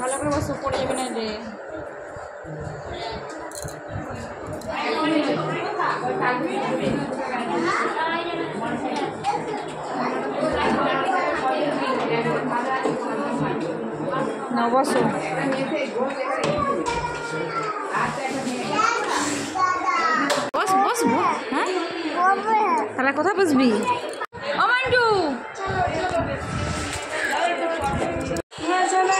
ভালো করে বসে পড়ে যাবে না রে। না বসো। বস বস হ্যাঁ তাহলে কোথায় বসবি? ও মান্টু হ্যাঁ চলো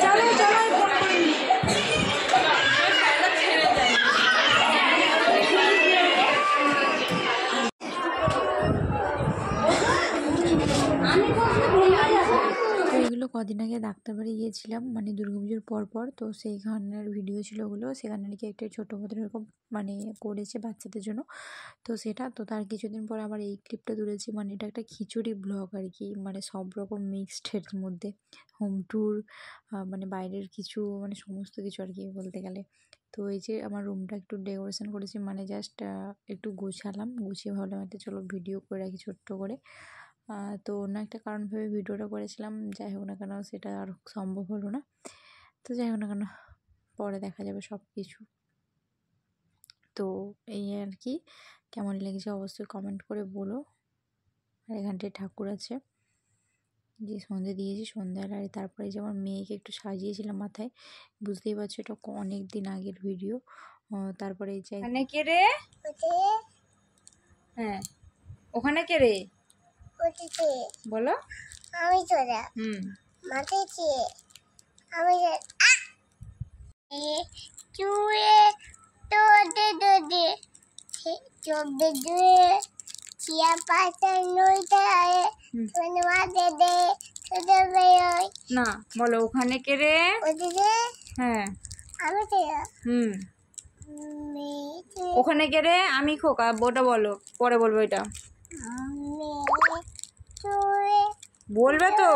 চলো চলো। এগুলো কদিন আগে ডাক্তার বাড়ি গিয়েছিলাম, মানে দুর্গাপুজোর পর। তো সেইখানের ভিডিও ছিল ওগুলো। সেখানে নাকি একটা ছোটো মতো এরকম মানে করেছে বাচ্চাদের জন্য। তো সেটা তো তার কিছুদিন পর আবার এই ক্লিপটা তুলেছি। মানে এটা একটা খিচুড়ি ব্লগ আর কি, মানে সব রকম মিক্সডের মধ্যে হোম ট্যুর, মানে বাইরের কিছু মানে সমস্ত কিছু আর কি বলতে গেলে। তো এই যে আমার রুমটা একটু ডেকোরেশন করেছি, মানে জাস্ট একটু গুছিয়ে ভাবলাম একটা চলো ভিডিও করে রাখি ছোট্ট করে। তো অন্য একটা কারণ ভেবে ভিডিওটা করেছিলাম, যাই হোক না কেন সেটা আর সম্ভব হলো না। তো যাই হোক না কেন পরে দেখা যাবে সব কিছু। তো এই আর কি, কেমন লেগেছে অবশ্যই কমেন্ট করে বলো। আর এখানটায় ঠাকুর আছে, যে সন্ধে দিয়েছি সন্ধ্যাবেলায়। তারপরে যে আমার মেয়েকে একটু সাজিয়েছিলাম মাথায়, বুঝতেই পারছো এটা অনেক দিন আগের ভিডিও। তারপরে এই যে ওখানে কে রে, হ্যাঁ ওখানে কে রে বলো। আমি তোরা মাথায় আমি চুয়ে তোদে দোদে চোবে দুয়ে চিয়া পাতা নইতে আয়ে ধন্যবা দে দে তোদে বেয় না বলো ওখানে কে রে ওদিকে। হ্যাঁ আমি তোরা ওখানে কে রে আমি খোকা, ওটা বলো পরে বলবো। এটা বলবে তো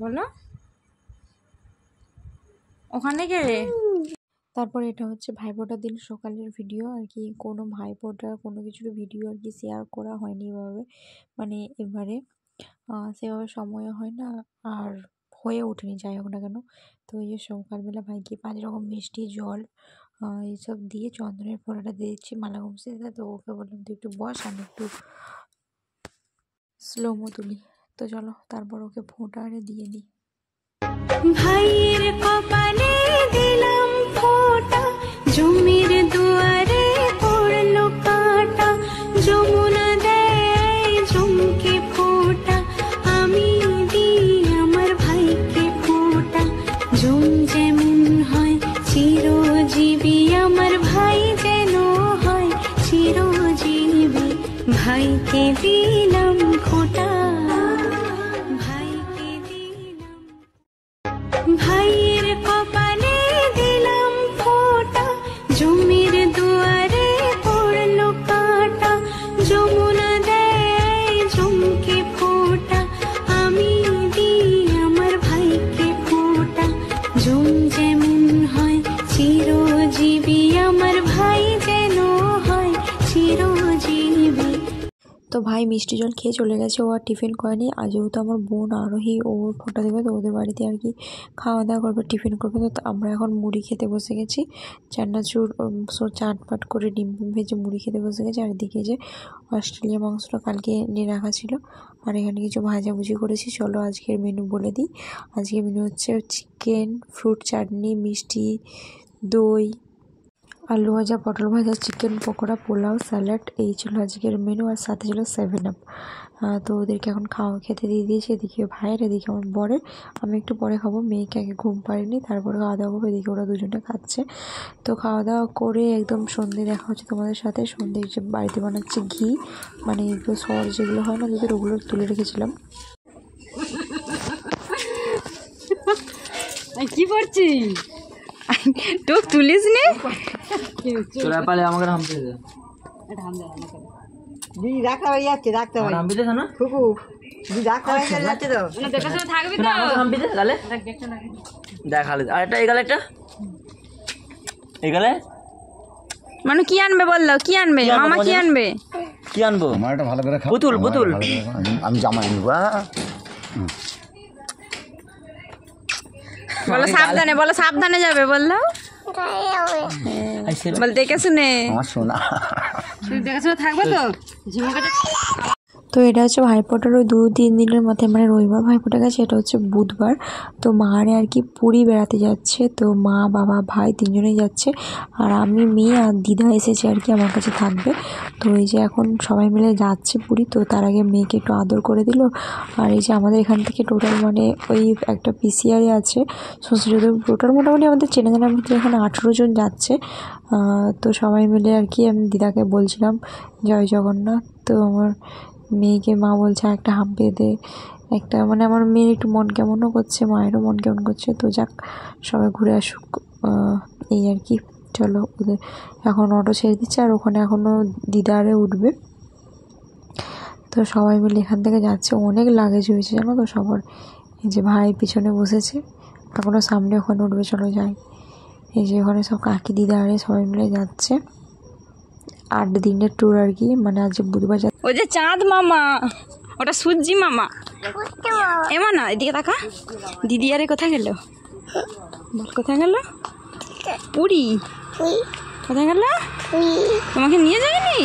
বলো ওখানে কে রে। তারপরে এটা হচ্ছে ভাইফোঁটার দিন সকালের ভিডিও আর কি। কোনো ভাইফোঁটা কোনো কিছুর ভিডিও আর কি শেয়ার করা হয়নি এভাবে, মানে এবারে সেভাবে সময় হয় না আর হয়ে ওঠেনি, যাই হোক না কেন। তো এই যে সকালবেলা ভাইকে 5 রকম মিষ্টি জল এইসব দিয়ে চন্দনের ফোঁটাটা দিয়েছি মালা ঘুমছে। তো ওকে বললাম তুই একটু বস, আমি একটু স্লোমো তুলি। তো চলো তারপর ওকে ফোঁটা দিয়ে দিই। ভাইয়ের কপালে দিলাম ফোঁটা, জমির দুয়ারে পড়লো কাঁটা, যমুনা দেয় জমকে ফোঁটা, আমি দিই আমার ভাইকে ফোঁটা। জম যেমন হয় চিরজীবী, আমার ভাই যেন হয় চিরজীবী, ভাইকে দিলাম ফোঁটা, ভাইকে দিলাম। ভাইয়ের কপালে দিলাম ফোঁটা, জমির দুয়ারে পড়লো কাঁটা, যমুনা দেয় জমকে ফোঁটা, আমি দিই আমার ভাইকে ফোঁটা। জম যেমন হয় চিরজীবী, আমার ভাই যেন হয় চিরজীবী। তো ভাই মিষ্টি জল খেয়ে চলে গেছে, ও আর টিফিন করেনি। আজ যেহেতু আমার বোন আরোহী ও ফোঁটা দেবে, তো ওদের বাড়িতে আর কি খাওয়া দাওয়া করবে, টিফিন করবে। তো আমরা এখন মুড়ি খেতে বসে গেছি, চানাচুর চাটপাট করে ডিম ভেজে মুড়ি খেতে বসে গেছি। আর এদিকে যে অস্ট্রেলিয়া মাংসটা কালকে নিয়ে রাখা ছিল, আর এখানে কিছু ভাজাভুজি করেছি। চলো আজকের মেনু বলে দিই। আজকের মেনু হচ্ছে চিকেন, ফ্রুট চাটনি, মিষ্টি দই, আলু ভাজা, পটল ভাজা, চিকেন পকোড়া, পোলাও, স্যালাড, এই ছিল আজকের মেনু। আর সাথে ছিল 7 আপ। তো ওদেরকে এখন খেতে দিয়ে দিয়েছি, এদিকে ভাইয়ের এদিকে আমার বরের। আমি একটু পরে খাবো, মেয়েকে আগে ঘুম পাড়িনি, তারপরে খাওয়া দাওয়া করবো। এদিকে ওরা দুজনে খাচ্ছে। তো খাওয়া দাওয়া করে একদম সন্ধ্যে দেখা হচ্ছে তোমাদের সাথে। সন্ধ্যে যে বাড়িতে বানাচ্ছে ঘি, মানে এগুলো সর যেগুলো হয় না যাদের, ওগুলো তুলে রেখেছিলাম। কি করছিস? টুক তুলিস নি তোরা পালে আমাকে হামতে দে, এটা হাম দে আমাকে দি রাখা হই যাচ্ছে, রাখতে হয় হামতে দে না কুকু দি রাখা হই যাচ্ছে। তো না দেখাশোনা থাকবি তো, আমাকে হামতে দে গালে দেখালে। আর এটা এই গালে একটা এখানে মানু কি আনবে বললো? কি আনবে মামা? কি আনবে? কি আনবো? আমার এটা ভালো করে খাও। পুতুল পুতুল আমি জামা আনবো। বলো সাবধানে, বলো সাবধানে যাবে বললো। বল দেখে শুনে, আমার সোনা। দেখে শুনে থাকবে তো। তো এটা হচ্ছে ভাইফোঁটার ওই 2-3 দিনের মাথায়, মানে রবিবার ভাইফোঁটা গেছে, এটা হচ্ছে বুধবার। তো মারে আর কি পুরী বেড়াতে যাচ্ছে, তো মা বাবা ভাই 3জনেই যাচ্ছে, আর আমি মেয়ে আর দিদা এসেছে আর কি আমার কাছে থাকবে। তো এই যে এখন সবাই মিলে যাচ্ছে পুরী। তো তার আগে মেয়েকে একটু আদর করে দিল। আর এই যে আমাদের এখান থেকে টোটাল মানে ওই একটা পিসিআরে আছে শ্বশুরদের, টোটাল মোটামুটি আমাদের চেনা জানার ভিতরে এখানে 18 জন যাচ্ছে। তো সবাই মিলে আর কি আমি দিদাকে বলছিলাম জয় জগন্নাথ। তো আমার মেয়েকে মা বলছে একটা হাঁপ বেঁধে একটা, মানে আমার মেয়ের একটু মন কেমনও করছে, মায়েরও মন কেমন করছে। তো যাক সবাই ঘুরে আসুক, এই আর কি। চলো ওদের এখন অটো ছেড়ে দিচ্ছে, আর ওখানে এখনও দিদারে উঠবে। তো সবাই মিলে এখান থেকে যাচ্ছে। অনেক লাগেজ হয়েছে জানো তো সবার। এই যে ভাই পিছনে বসেছে, এখনও সামনে ওখানে উঠবে। চলো যাই। এই যে ওখানে সব কাকি দিদারে সবাই মিলে যাচ্ছে। 8 দিনের ট্যুর আর কি, মানে আজ বুধবার। ওই যে চাঁদ মামা, ওটা সূর্যি মামা। এমন না, এদিকে তাকা। দিদি আরে কোথায় গেল? বল কোথায় গেল? পুরী। কোথায় গেল? তোমাকে নিয়ে যায়নি?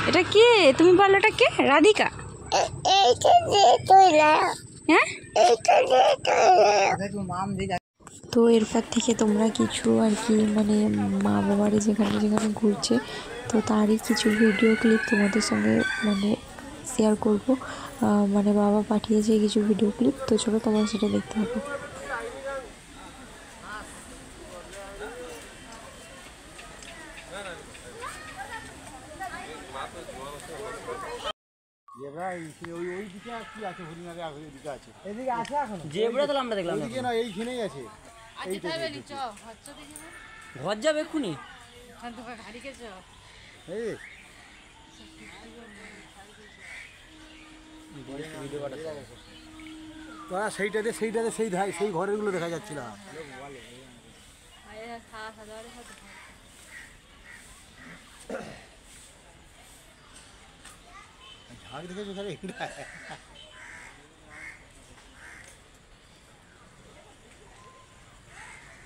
এটা কে? তুমি বলো এটা কে? রাধিকা? হ্যাঁ। তো এরপর থেকে তোমরা কিছু আর কি মানে মা বাবারে যেখানে যেখানে ঘুরছে, তো তারই কিছু ভিডিও ক্লিপ তোমাদের সঙ্গে মানে শেয়ার করব। মানে বাবা পাঠিয়েছে কিছু ভিডিও ক্লিপ, তো চলো তোমরা সেটা দেখতে হবে। জেব্রা তো আমরা দেখলাম এইখানেই আছে। ঘর যাবে এক্ষুনি। সেইটাতে সেই ঘরেরগুলো দেখা যাচ্ছিল। ঝাঁক দেখেছো স্যার?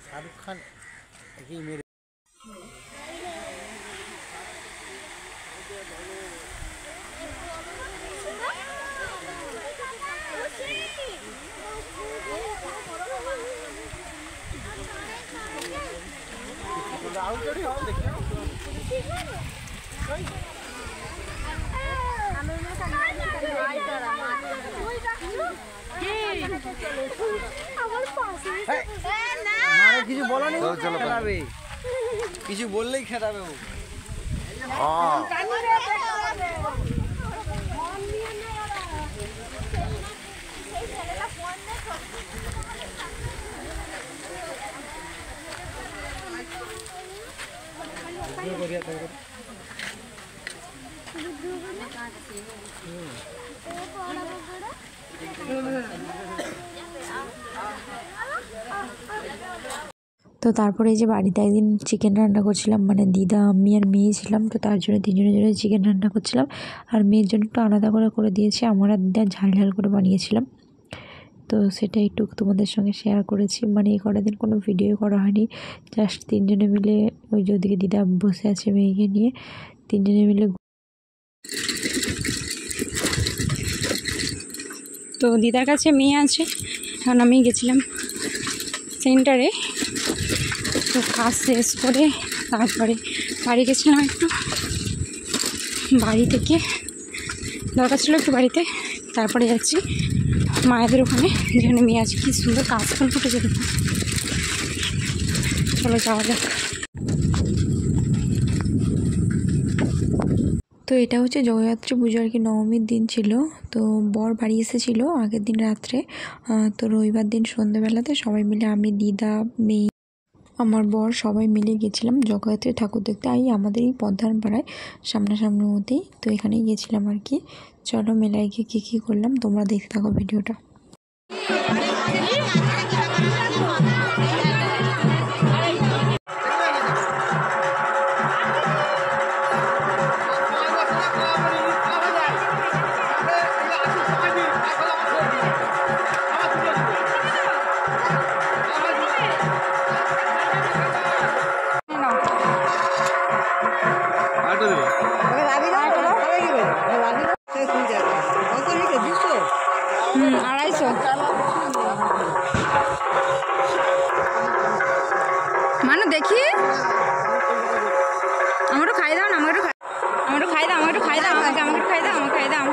শাহরুখ খান একেই মেরে। কিছু বলো নি, খেলাবে। কিছু বললেই খেলাবে ও। তো তারপরে এই যে বাড়িতে একদিন চিকেন রান্না করছিলাম, মানে দিদা আমি আর মেয়ে ছিলাম। তো তার জন্য 3জনের জন্য চিকেন রান্না করছিলাম, আর মেয়ের জন্য একটু আলাদা করে দিয়েছি। আমার আর দিদা ঝাল ঝাল করে বানিয়েছিলাম। তো সেটা একটু তোমাদের সঙ্গে শেয়ার করেছি। মানে এই কটা দিন কোনো ভিডিও করা হয়নি, জাস্ট 3জনে মিলে, ওই যে ওদিকে দিদা বসে আছে মেয়েকে নিয়ে, 3জনে মিলে। তো দিদার কাছে মেয়ে আছে, এখন আমি গেছিলাম সেন্টারে। তো কাজ শেষ করে তারপরে বাড়ি গেছিলাম একটু। বাড়ি থেকে দরকার ছিল একটু বাড়িতে, তারপরে যাচ্ছি মায়েদের ওখানে, যেখানে মেয়ে আছে। কি সুন্দর কাশফুল ফুটেছে দেখো। চলো যাওয়া যাক। তো এটা হচ্ছে জগদ্ধাত্রী পুজো আর কি, নবমীর দিন ছিল। তো বর বাড়ি এসেছিল আগের দিন রাত্রে। তো রবিবার দিন সন্ধ্যেবেলাতে সবাই মিলে, আমি দিদা মেয়ে আমার বর সবাই মিলে গেছিলাম জগদ্ধাত্রী ঠাকুর দেখতে। আমাদের এই প্রধান পাড়ায় সামনাসামনির মধ্যেই, তো এখানেই গেছিলাম আর কি। চলো মেলায় গিয়ে কী করলাম তোমরা দেখতে থাকো ভিডিওটা। মানু দেখি আমারও খাই দাও না, আমারও খাই দাও, আমাকে খাই দাও, আমাকে খাই দাও।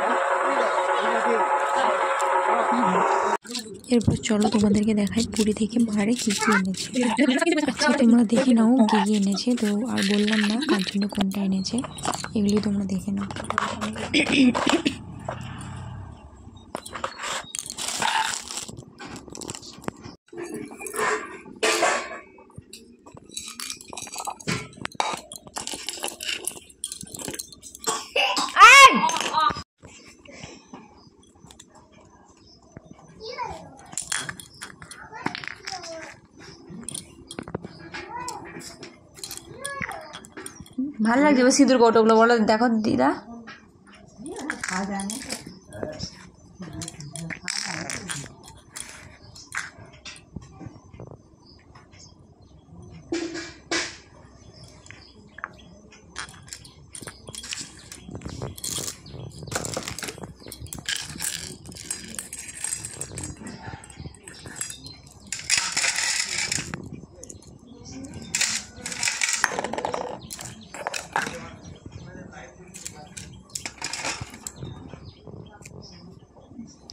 এরপর চলো তোমাদেরকে দেখাই পুরী থেকে মারে কী কী এনেছে। তোমরা দেখে নাও কী কী এনেছে। তো আর বললাম না কার জন্য কোনটা এনেছে, এগুলি তোমরা দেখে নাও। ভালো লাগছে সিঁদুর কৌটোগুলো, বলো দেখো দিদা।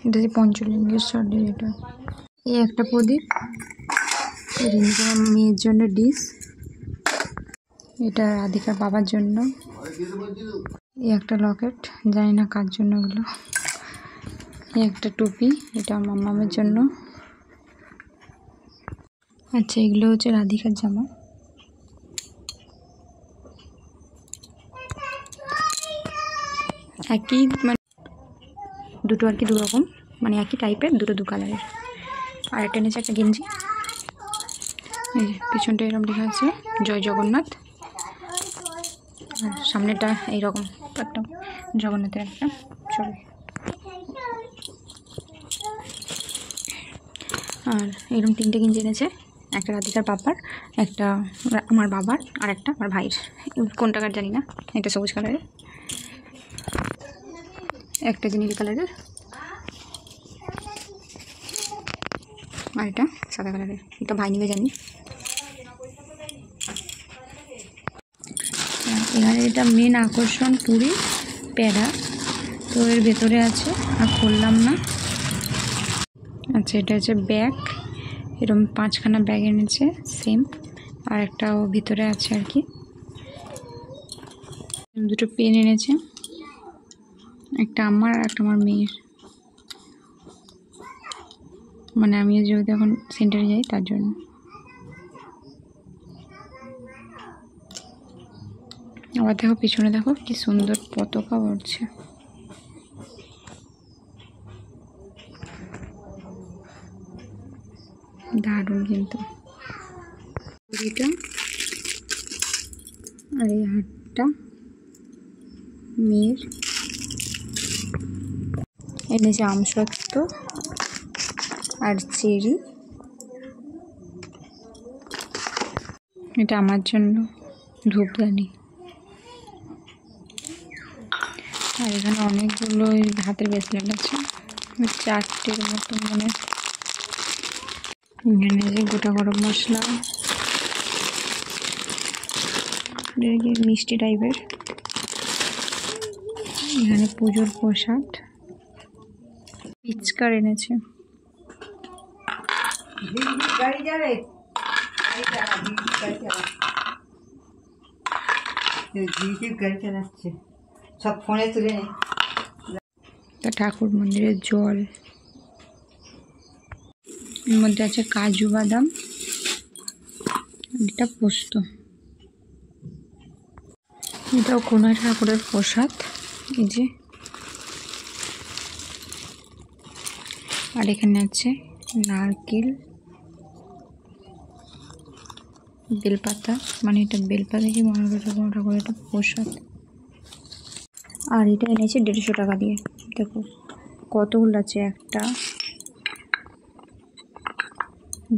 এটা যে পঞ্চলিঙ্গেশ্বরের, এটা এই একটা প্রদীপ, মেয়ের জন্য ডিশ, এটা রাধিকার বাবার জন্য, এই একটা লকেট, জানি না কার জন্য ওগুলো, এই একটা টুপি, এটা মামামের জন্য। আচ্ছা এগুলো হচ্ছে রাধিকার জামা। একই মানে দুটো আর কি দু রকম, মানে একই টাইপের, দুটো দু কালারের। আর একটা নিচে একটা গেঞ্জি, এই যে পিছনটা এরকম লেখা আছে জয় জগন্নাথ, আর সামনেটা এইরকম একটা জগন্নাথের একটা ছবি। আর এরকম তিনটে গেঞ্জি এনেছে, একটা রাধিকার বাবার, একটা আমার বাবার, আর একটা আমার ভাইয়ের। কোনটা কার জানি না, একটা সবুজ কালারের, একটা যে নীল কালারের, আর এটা সাদা কালারের। এটা ভাই নিবে জানি। এখানে এটা মেন আকর্ষণ পুরী প্যাড়া, তো এর ভেতরে আছে, আর খুললাম না। আচ্ছা এটা হচ্ছে ব্যাগ, এরকম 5খানা ব্যাগ এনেছে সেম, আর একটা ও ভিতরে আছে আর কি। দুটো পেন এনেছে, একটা আমার আর একটা আমার মেয়ের, মানে আমিও যেহেতু এখন সেন্টারে যাই তার জন্য। আবার দেখো পিছনে, দেখো কি সুন্দর পতাকা উড়ছে, দারুণ কিন্তু। পুরীটা আর এই হাটটা মেয়ের এনেছে, আমসত্ত্ব আর চেরি, এটা আমার জন্য ধূপদানি। আর এখানে অনেকগুলো হাতের ব্রেসলেট আছে, 4টের মতো মনে। এখানে যে গোটা গরম মশলা, মিষ্টি টাইপের। এখানে পুজোর প্রসাদ, পিচকার এনেছে। সব ফোনে তুলে নে। ঠাকুর মন্দিরের জল, এর মধ্যে আছে কাজু বাদাম, এটা পোস্ত। এটাও কোনো ঠাকুরের প্রসাদ, এই যে। আর এখানে আছে নারকেল, বেলপাতা, মানে এটা বেলপাতা কি মনে করছে কোনো ঠাকুরের একটা প্রসাদ। আর এটা এনেছে 150 টাকা দিয়ে। দেখো কতগুলো আছে, 1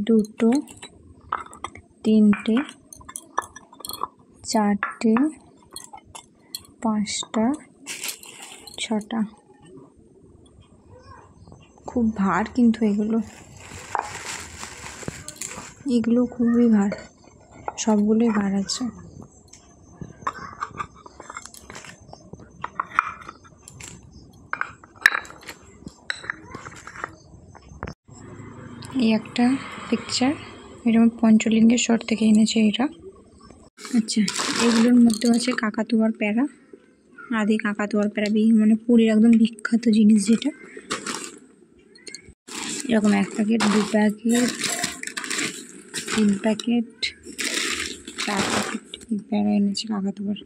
2 3 4 5 6টা। খুব ভার কিন্তু এগুলো খুবই ভার, সবগুলোই বার আছে। এই একটা পিকচার, এটা আমি পঞ্চলিঙ্গেশ্বর থেকে এনেছি এটা। আচ্ছা, এগুলোর মধ্যে আছে কাকাতুয়ার প্যারা, আদি কাকাতুয়ার প্যারা, মানে পুরীর একদম বিখ্যাত জিনিস যেটা। এরকম 1 প্যাকেট, 2 প্যাকেট, 3 প্যাকেট, 4 প্যাকেট প্যারা এনেছি কাকাতুয়ার।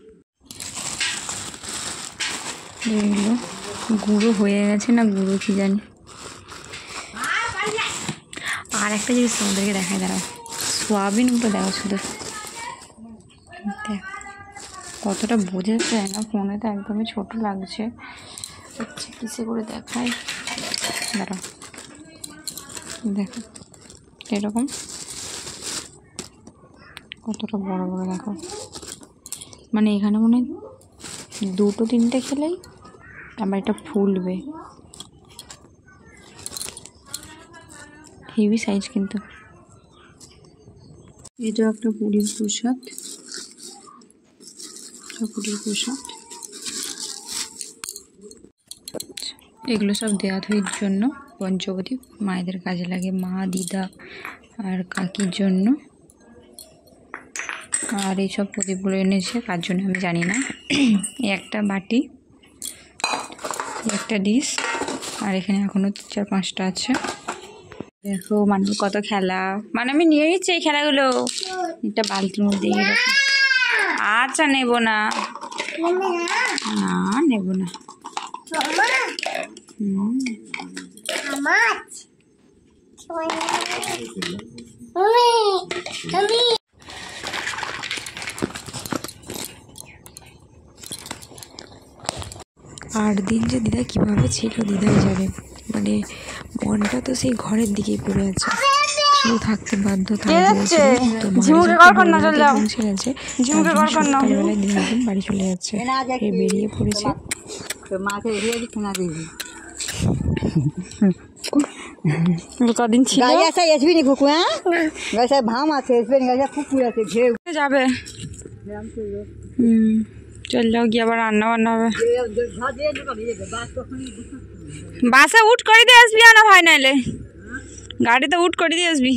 এগুলো গুঁড়ো হয়ে গেছে না গুঁড়ো কি জানি। আর একটা জিনিস তোমাদেরকে দেখায়, দাঁড়াও, সোয়াবিনগুলো দেখো শুধু, কতটা বোঝা যায় না ফোনে, তো একদমই ছোট লাগছে। আচ্ছা কিসে করে দেখায়, দাঁড়াও, দেখো এরকম কতটা বড় বড় দেখো, মানে এখানে মনে হয় 2-3টে খেলেই আবার এটা ফুলবে, হেভি সাইজ কিন্তু। এটা একটা পুরীর প্রসাদ, পুরীর প্রসাদ। এগুলো সব দেয়া ধুইর জন্য পঞ্চবতী মায়েদের কাজে লাগে, মা, দিদা আর কাকির জন্য। আর এইসব প্রদীপগুলো এনেছে কার জন্য আমি জানি না। এই একটা বাটি, একটা ডিশ, আর এখানে এখনো 4-5টা আছে। দেখো মানুষ কত খেলা, মানে আমি নিয়ে নিচ্ছি এই খেলাগুলো, একটা বালতির মধ্যে এরকম। আচ্ছা নেব না, না নেব না। আর দিন যে দিদা কীভাবে ছিল দিদাই জানে, মানে মনটা তো সেই ঘরের দিকেই পড়ে আছে, শুধু থাকতে বাধ্য। সকালবেলায় দিন বাড়ি চলে যাচ্ছে, বেরিয়ে পড়েছে। কদিন ছিল যাবে, চল যাও, গিয়ে আবার রান্না বান্না হবে। বাসে উঠ করে দিয়ে আসবি, না হয় নাইলে গাড়িতে উঠ করে দিয়ে আসবি।